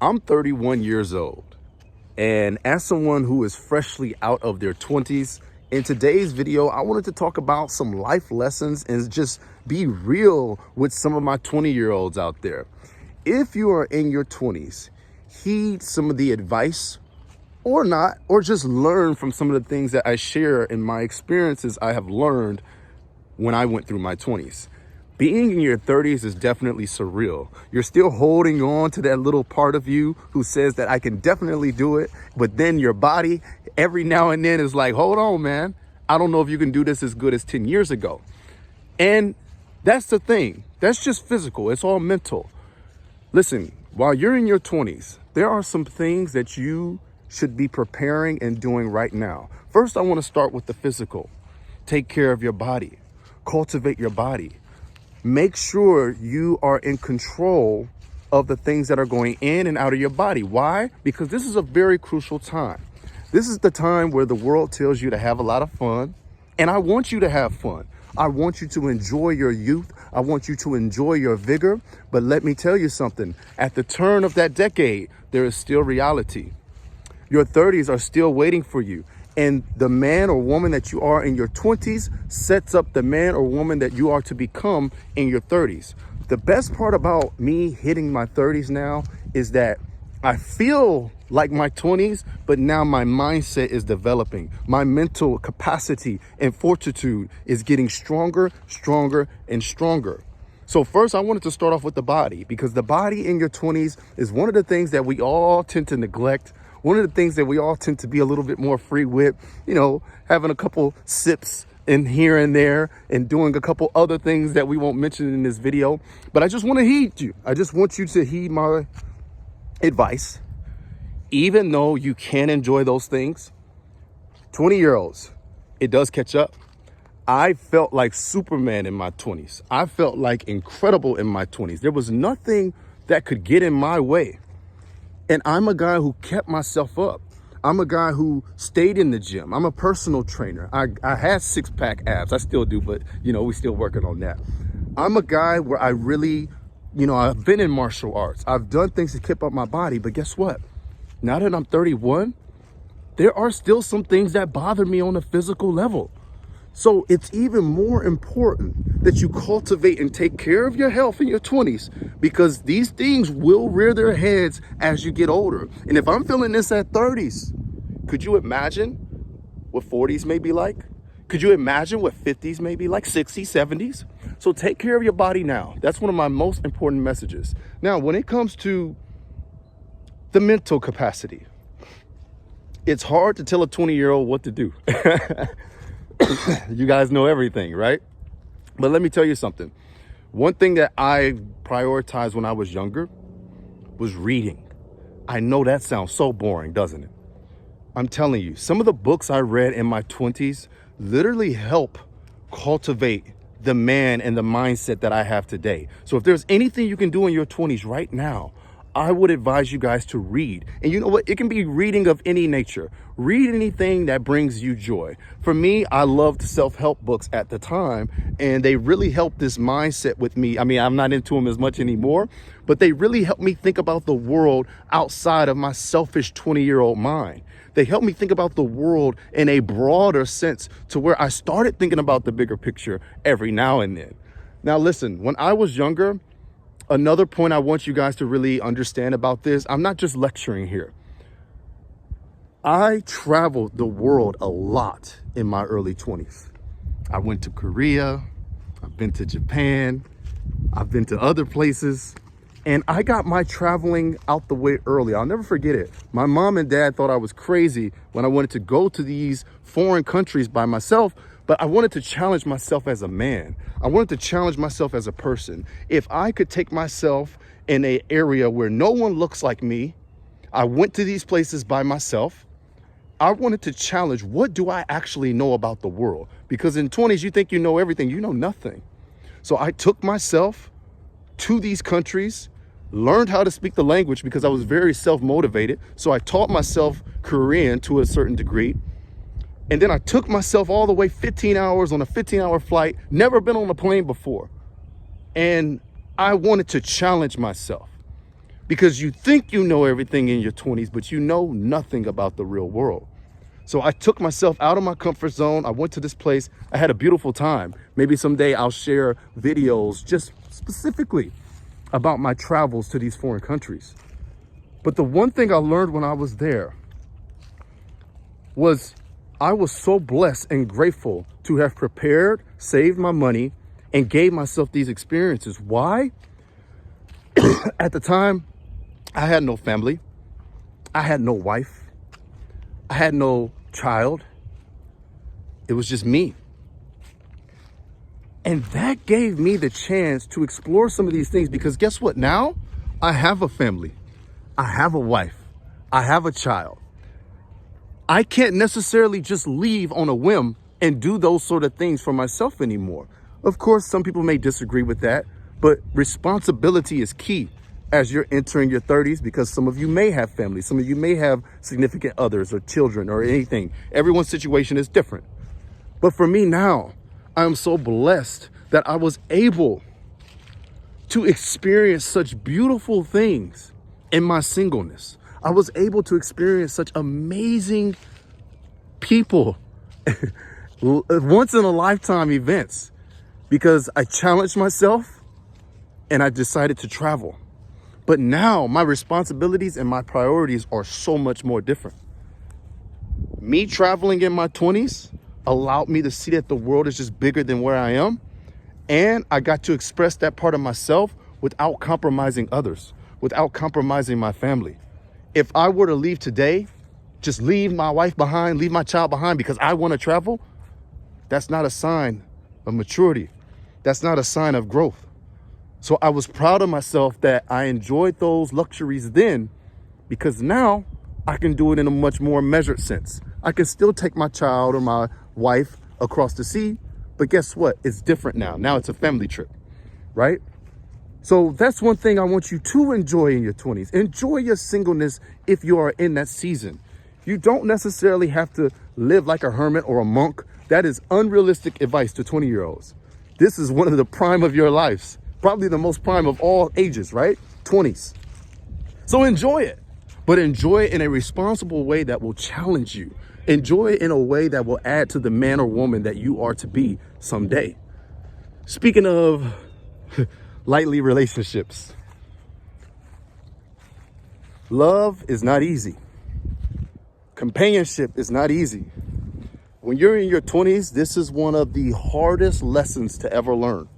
I'm 31 years old, and as someone who is freshly out of their 20s, in today's video, I wanted to talk about some life lessons and just be real with some of my 20-year-olds out there. If you are in your 20s, heed some of the advice or not, or just learn from some of the things that I share in my experiences I have learned when I went through my 20s. Being in your 30s is definitely surreal. You're still holding on to that little part of you who says that I can definitely do it, but then your body every now and then is like, hold on, man. I don't know if you can do this as good as 10 years ago. And that's the thing. That's just physical. It's all mental. Listen, while you're in your 20s, there are some things that you should be preparing and doing right now. First, I want to start with the physical. Take care of your body. Cultivate your body. Make sure you are in control of the things that are going in and out of your body. Why? Because this is a very crucial time. This is the time where the world tells you to have a lot of fun, and I want you to have fun. I want you to enjoy your youth. I want you to enjoy your vigor. But let me tell you something. At the turn of that decade, there is still reality. Your 30s are still waiting for you. And the man or woman that you are in your 20s sets up the man or woman that you are to become in your 30s. The best part about me hitting my 30s now is that I feel like my 20s, but now my mindset is developing. My mental capacity and fortitude is getting stronger, stronger, and stronger. So first, I wanted to start off with the body, because the body in your 20s is one of the things that we all tend to neglect. One of the things that we all tend to be a little bit more free with, having a couple sips in here and there and doing a couple other things that we won't mention in this video. But I just want to heed you. I just want you to heed my advice. Even though you can enjoy those things, 20-year-olds, it does catch up. I felt like Superman in my 20s. I felt like incredible in my 20s. There was nothing that could get in my way. And I'm a guy who kept myself up. I'm a guy who stayed in the gym. I'm a personal trainer. I had six-pack abs. I still do, but, we still working on that. I'm a guy where I really, I've been in martial arts. I've done things to keep up my body. But guess what? Now that I'm 31, there are still some things that bother me on a physical level. So it's even more important that you cultivate and take care of your health in your 20s, because these things will rear their heads as you get older. And if I'm feeling this at 30s, could you imagine what 40s may be like? Could you imagine what 50s may be like, 60s, 70s? So take care of your body now. That's one of my most important messages. Now, when it comes to the mental capacity, it's hard to tell a 20-year-old what to do. You guys know everything, right? But let me tell you something. One thing that I prioritized when I was younger was reading. I know that sounds so boring, doesn't it? I'm telling you, some of the books I read in my 20s literally help cultivate the man and the mindset that I have today. So if there's anything you can do in your 20s right now, I would advise you guys to read. And you know what? It can be reading of any nature. Read anything that brings you joy. For me, I loved self-help books at the time, and they really helped this mindset with me. I mean, I'm not into them as much anymore, but they really helped me think about the world outside of my selfish 20-year-old mind. They helped me think about the world in a broader sense, to where I started thinking about the bigger picture every now and then. Now, listen, when I was younger, another point I want you guys to really understand about this, I'm not just lecturing here. I traveled the world a lot in my early 20s. I went to Korea, I've been to Japan, I've been to other places, and I got my traveling out the way early. I'll never forget it. My mom and dad thought I was crazy when I wanted to go to these foreign countries by myself, but I wanted to challenge myself as a man. I wanted to challenge myself as a person. If I could take myself in an area where no one looks like me, I went to these places by myself. I wanted to challenge, what do I actually know about the world? Because in 20s, you think you know everything. You know nothing. So I took myself to these countries, learned how to speak the language because I was very self-motivated. So I taught myself Korean to a certain degree. And then I took myself all the way 15 hours on a 15-hour flight, never been on a plane before. And I wanted to challenge myself. because you think you know everything in your 20s, but you know nothing about the real world. So I took myself out of my comfort zone. I went to this place. I had a beautiful time. Maybe someday I'll share videos just specifically about my travels to these foreign countries. But the one thing I learned when I was there was I was so blessed and grateful to have prepared, saved my money, and gave myself these experiences. Why? At the time, I had no family. I had no wife. I had no child. It was just me. And that gave me the chance to explore some of these things, because guess what? Now I have a family. I have a wife. I have a child. I can't necessarily just leave on a whim and do those sort of things for myself anymore. Of course, some people may disagree with that, but responsibility is key as you're entering your 30s, because some of you may have families, some of you may have significant others or children or anything. Everyone's situation is different. But for me now, I'm so blessed that I was able to experience such beautiful things in my singleness. I was able to experience such amazing people, once in a lifetime events, because I challenged myself and I decided to travel. But now my responsibilities and my priorities are so much more different. Me traveling in my 20s allowed me to see that the world is just bigger than where I am. And I got to express that part of myself without compromising others, without compromising my family. If I were to leave today, just leave my wife behind, leave my child behind because I want to travel, that's not a sign of maturity. That's not a sign of growth. So I was proud of myself that I enjoyed those luxuries then, because now I can do it in a much more measured sense. I can still take my child or my wife across the sea, but guess what? It's different now. Now it's a family trip, right? So that's one thing I want you to enjoy in your 20s. Enjoy your singleness if you are in that season. You don't necessarily have to live like a hermit or a monk. That is unrealistic advice to 20-year-olds. This is one of the prime of your lives, probably the most prime of all ages, right? 20s. So enjoy it, but enjoy it in a responsible way that will challenge you. Enjoy it in a way that will add to the man or woman that you are to be someday. Speaking of lightly relationships, love is not easy. Companionship is not easy. When you're in your 20s, this is one of the hardest lessons to ever learn.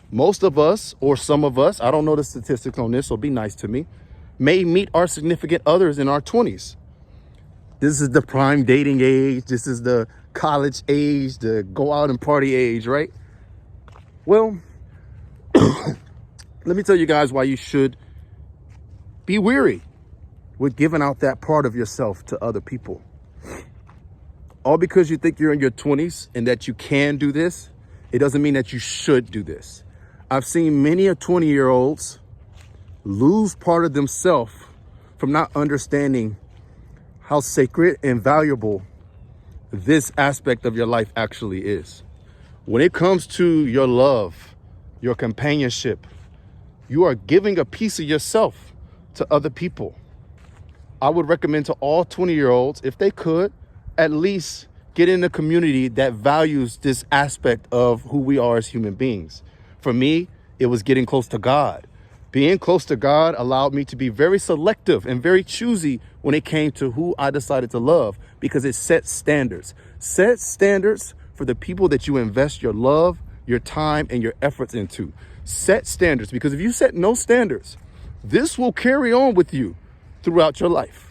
Most of us, or some of us, I don't know the statistics on this, so be nice to me, may meet our significant others in our 20s. This is the prime dating age. This is the college age, the go out and party age, right? Well, let me tell you guys why you should be weary with giving out that part of yourself to other people. All because you think you're in your 20s and that you can do this, it doesn't mean that you should do this. I've seen many of 20-year-olds lose part of themselves from not understanding how sacred and valuable this aspect of your life actually is. When it comes to your love, your companionship, you are giving a piece of yourself to other people. I would recommend to all 20-year-olds, if they could, at least get in a community that values this aspect of who we are as human beings. For me, it was getting close to God. Being close to God allowed me to be very selective and very choosy when it came to who I decided to love, because it sets standards. Set standards for the people that you invest your love, your time, and your efforts into. Set standards, because if you set no standards, this will carry on with you throughout your life.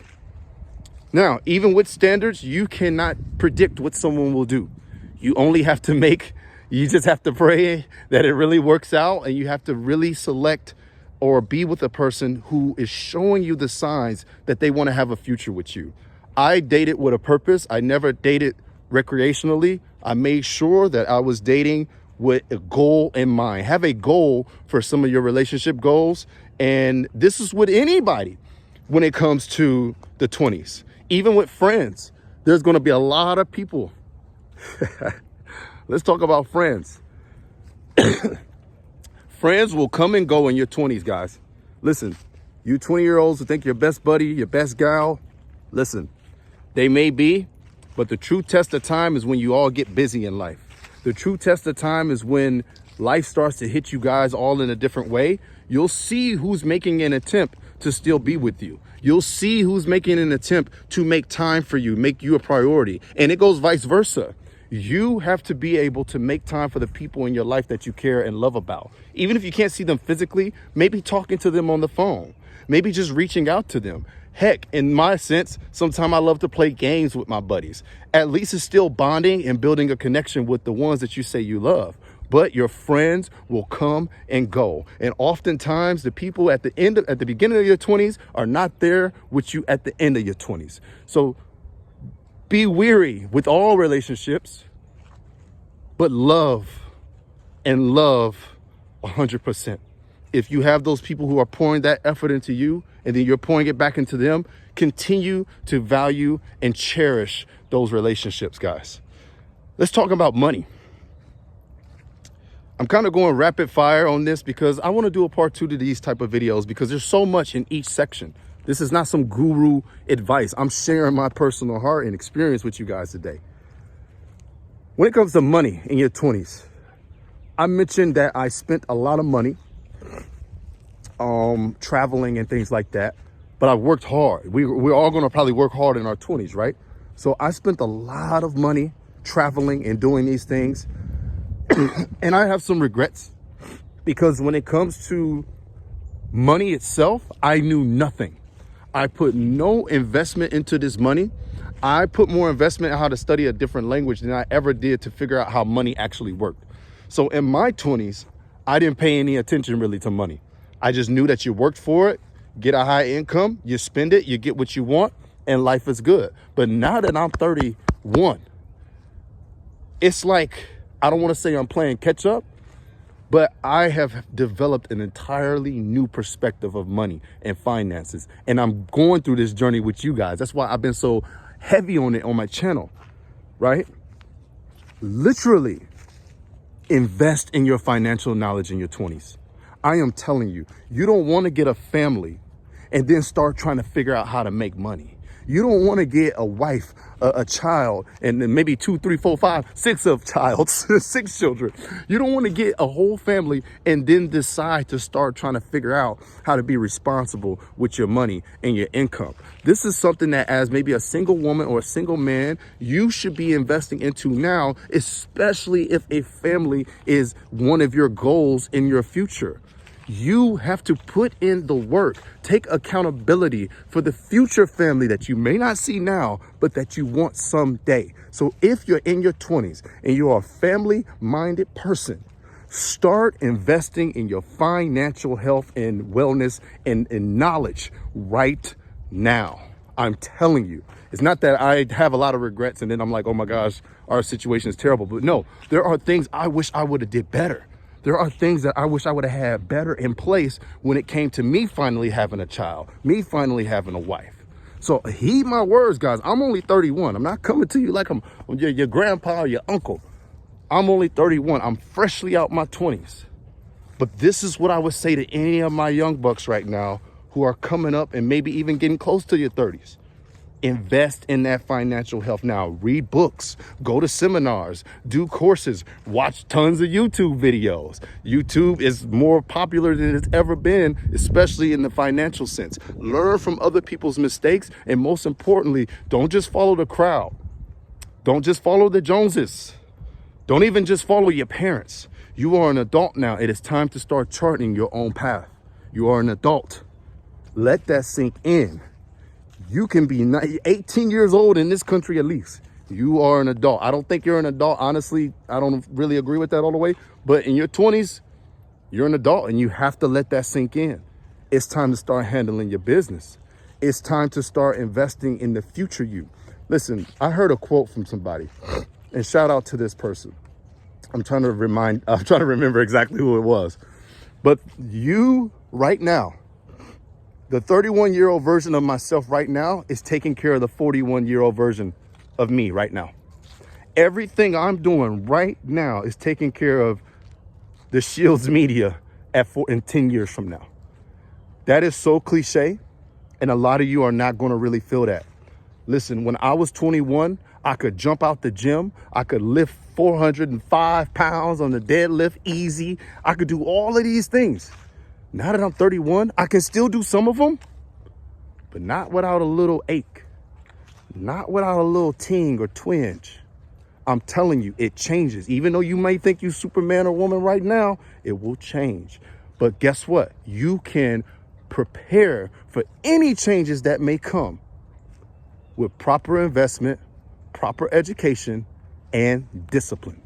Now, even with standards, you cannot predict what someone will do. You just have to pray that it really works out, and you have to really select or be with a person who is showing you the signs that they want to have a future with you. I dated with a purpose. I never dated recreationally. I made sure that I was dating with a goal in mind. Have a goal for some of your relationship goals. And this is with anybody when it comes to the 20s. Even with friends, there's going to be a lot of people. Let's talk about friends. Friends will come and go in your 20s, guys. Listen, You 20-year-olds who think your best buddy, your best gal, listen, they may be, but the true test of time is when you all get busy in life. The true test of time is when life starts to hit you guys all in a different way. You'll see who's making an attempt to still be with you. You'll see who's making an attempt to make time for you, make you a priority. And it goes vice versa. You have to be able to make time for the people in your life that you care and love about. Even if you can't see them physically, maybe talking to them on the phone, maybe just reaching out to them. Heck, in my sense, sometimes I love to play games with my buddies. At least it's still bonding and building a connection with the ones that you say you love. But your friends will come and go. And oftentimes the people at the beginning of your 20s are not there with you at the end of your 20s. So be weary with all relationships, but love 100%. If you have those people who are pouring that effort into you and then you're pouring it back into them, continue to value and cherish those relationships, guys. Let's talk about money. I'm kind of going rapid fire on this because I want to do a part 2 to these type of videos because there's so much in each section. This is not some guru advice. I'm sharing my personal heart and experience with you guys today. When it comes to money in your 20s, I mentioned that I spent a lot of money traveling and things like that, but I worked hard. We're all going to probably work hard in our 20s, right? So I spent a lot of money traveling and doing these things. And I have some regrets because when it comes to money itself, I knew nothing. I put no investment into this money. I put more investment in how to study a different language than I ever did to figure out how money actually worked. So in my 20s, I didn't pay any attention really to money. I just knew that you worked for it, get a high income, you spend it, you get what you want, and life is good. But now that I'm 31, it's like, I don't want to say I'm playing catch up, but I have developed an entirely new perspective of money and finances. And I'm going through this journey with you guys. That's why I've been so heavy on it on my channel, right? Literally invest in your financial knowledge in your 20s. I am telling you, you don't want to get a family and then start trying to figure out how to make money. You don't want to get a wife, a child, and then maybe 2, 3, 4, 5, 6 of child, 6 children. You don't want to get a whole family and then decide to start trying to figure out how to be responsible with your money and your income. This is something that as maybe a single woman or a single man, you should be investing into now, especially if a family is one of your goals in your future. You have to put in the work, take accountability for the future family that you may not see now, but that you want someday. So if you're in your 20s and you're a family-minded person, start investing in your financial health and wellness and knowledge right now. I'm telling you, it's not that I have a lot of regrets and then I'm like, oh my gosh, our situation is terrible. But no, there are things I wish I would have did better. There are things that I wish I would have had better in place when it came to me finally having a child, me finally having a wife. So heed my words, guys. I'm only 31. I'm not coming to you like I'm your grandpa or your uncle. I'm only 31. I'm freshly out my 20s. But this is what I would say to any of my young bucks right now who are coming up and maybe even getting close to your 30s. Invest in that financial health now. Read books, go to seminars, do courses, watch tons of YouTube videos. YouTube is more popular than it's ever been, especially in the financial sense. Learn from other people's mistakes. And most importantly, don't just follow the crowd. Don't just follow the Joneses. Don't even just follow your parents. You are an adult now. It is time to start charting your own path. You are an adult. Let that sink in. You can be 18 years old in this country at least. You are an adult. I don't think you're an adult. Honestly, I don't really agree with that all the way. But in your 20s, you're an adult and you have to let that sink in. It's time to start handling your business. It's time to start investing in the future you. Listen, I heard a quote from somebody, and shout out to this person. I'm trying to remember exactly who it was. But you right now, the 31-year-old version of myself right now is taking care of the 41-year-old version of me right now. Everything I'm doing right now is taking care of the Shields Media in 10 years from now. That is so cliche, and a lot of you are not going to really feel that. Listen, when I was 21, I could jump out the gym. I could lift 405 pounds on the deadlift easy. I could do all of these things. Now that I'm 31, I can still do some of them, but not without a little ache, not without a little ting or twinge. I'm telling you, it changes. Even though you may think you Superman or woman right now, it will change. But guess what? You can prepare for any changes that may come with proper investment, proper education, and discipline.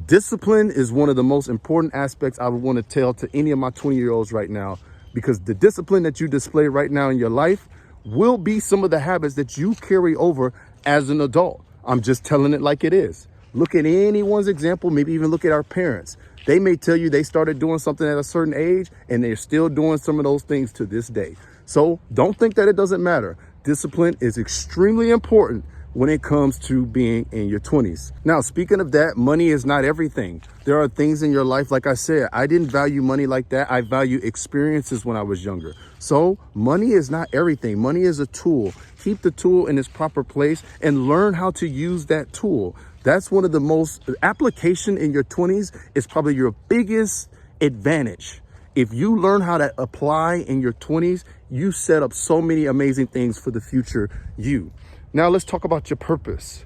Discipline is one of the most important aspects I would want to tell to any of my 20-year-olds right now, because the discipline that you display right now in your life will be some of the habits that you carry over as an adult. I'm just telling it like it is. Look at anyone's example, maybe even look at our parents. They may tell you they started doing something at a certain age and they're still doing some of those things to this day. So don't think that it doesn't matter. Discipline is extremely important when it comes to being in your 20s. Now, speaking of that, money is not everything. There are things in your life, like I said, I didn't value money like that. I value experiences when I was younger. So money is not everything. Money is a tool. Keep the tool in its proper place and learn how to use that tool. That's one of the most, application in your 20s is probably your biggest advantage. If you learn how to apply in your 20s, you set up so many amazing things for the future you. Now let's talk about your purpose.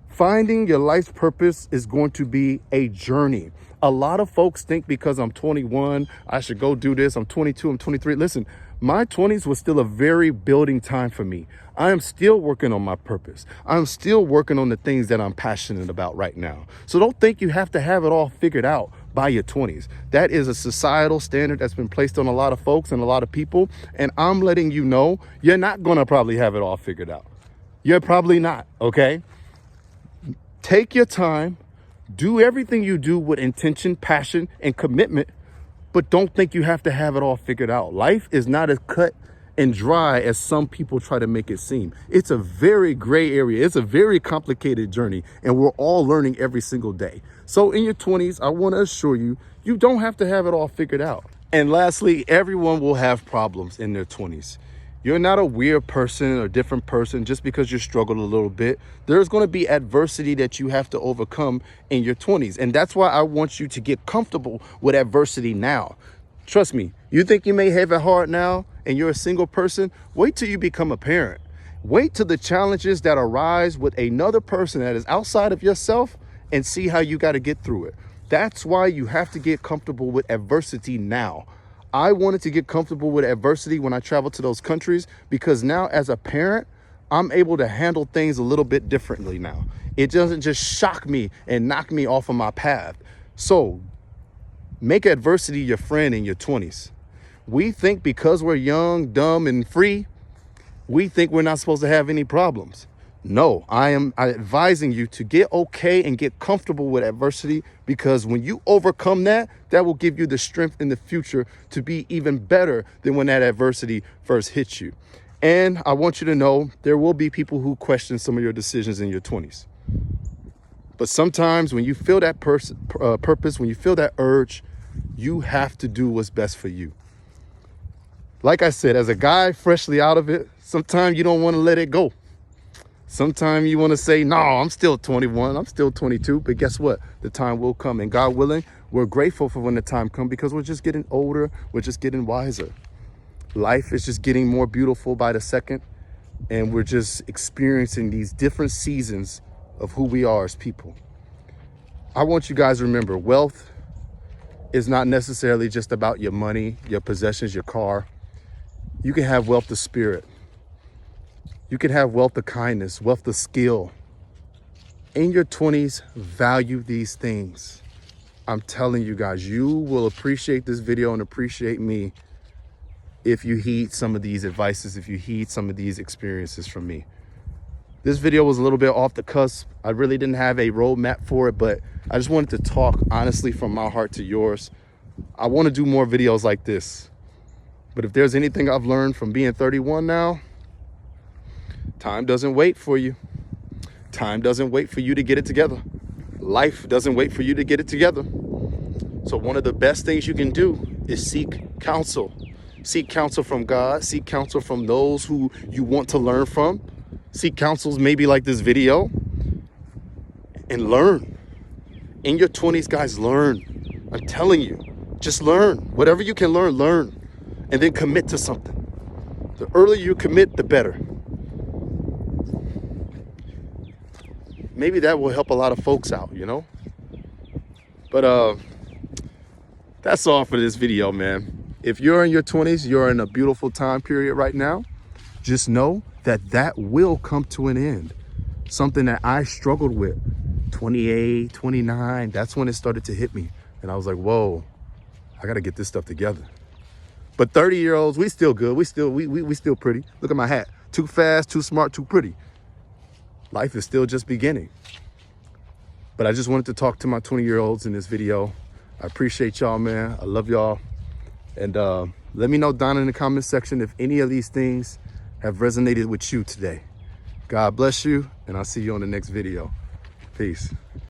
Finding your life's purpose is going to be a journey. A lot of folks think because I'm 21, I should go do this. I'm 22, I'm 23. Listen, my 20s was still a very building time for me. I am still working on my purpose. I'm still working on the things that I'm passionate about right now. So don't think you have to have it all figured out by your 20s. That is a societal standard that's been placed on a lot of folks and a lot of people. And I'm letting you know, you're not going to probably have it all figured out. You're probably not, okay? Take your time, do everything you do with intention, passion, and commitment, but don't think you have to have it all figured out. Life is not as cut and dry as some people try to make it seem. It's a very gray area. It's a very complicated journey, and we're all learning every single day. So in your 20s, I want to assure you, you don't have to have it all figured out. And lastly, everyone will have problems in their 20s. You're not a weird person or different person just because you struggled a little bit. There's going to be adversity that you have to overcome in your 20s. And that's why I want you to get comfortable with adversity now. Trust me, you think you may have it hard now and you're a single person? Wait till you become a parent. Wait till the challenges that arise with another person that is outside of yourself and see how you got to get through it. That's why you have to get comfortable with adversity now. I wanted to get comfortable with adversity when I traveled to those countries because now as a parent, I'm able to handle things a little bit differently now. It doesn't just shock me and knock me off of my path. So make adversity your friend in your 20s. We think because we're young, dumb, and free, we think we're not supposed to have any problems. No, I am advising you to get okay and get comfortable with adversity, because when you overcome that, that will give you the strength in the future to be even better than when that adversity first hits you. And I want you to know there will be people who question some of your decisions in your 20s. But sometimes when you feel that purpose, when you feel that urge, you have to do what's best for you. Like I said, as a guy freshly out of it, sometimes you don't want to let it go. Sometimes you want to say, no, I'm still 21, I'm still 22, but guess what? The time will come, and God willing, we're grateful for when the time comes because we're just getting older, we're just getting wiser. Life is just getting more beautiful by the second, and we're just experiencing these different seasons of who we are as people. I want you guys to remember, wealth is not necessarily just about your money, your possessions, your car. You can have wealth of spirit. You can have wealth of kindness, wealth of skill. In your 20s, value these things. I'm telling you guys, you will appreciate this video and appreciate me if you heed some of these advices, if you heed some of these experiences from me. This video was a little bit off the cusp. I really didn't have a roadmap for it, but I just wanted to talk honestly from my heart to yours. I want to do more videos like this. But if there's anything I've learned from being 31 now, time doesn't wait for you. Time doesn't wait for you to get it together. Life doesn't wait for you to get it together. So one of the best things you can do is seek counsel. Seek counsel from God. Seek counsel from those who you want to learn from. Seek counsels maybe like this video, and learn. In your 20s, guys, learn. I'm telling you, just learn. Whatever you can learn, learn. And then commit to something. The earlier you commit, the better. Maybe that will help a lot of folks out, you know? But that's all for this video, man. If you're in your 20s, you're in a beautiful time period right now. Just know that that will come to an end. Something that I struggled with, 28, 29, that's when it started to hit me. And I was like, whoa, I gotta get this stuff together. But 30-year-olds, we still good. We still pretty. Look at my hat. Too fast, too smart, too pretty. Life is still just beginning. But I just wanted to talk to my 20-year-olds in this video. I appreciate y'all, man. I love y'all. And let me know down in the comment section if any of these things have resonated with you today. God bless you, and I'll see you on the next video. Peace.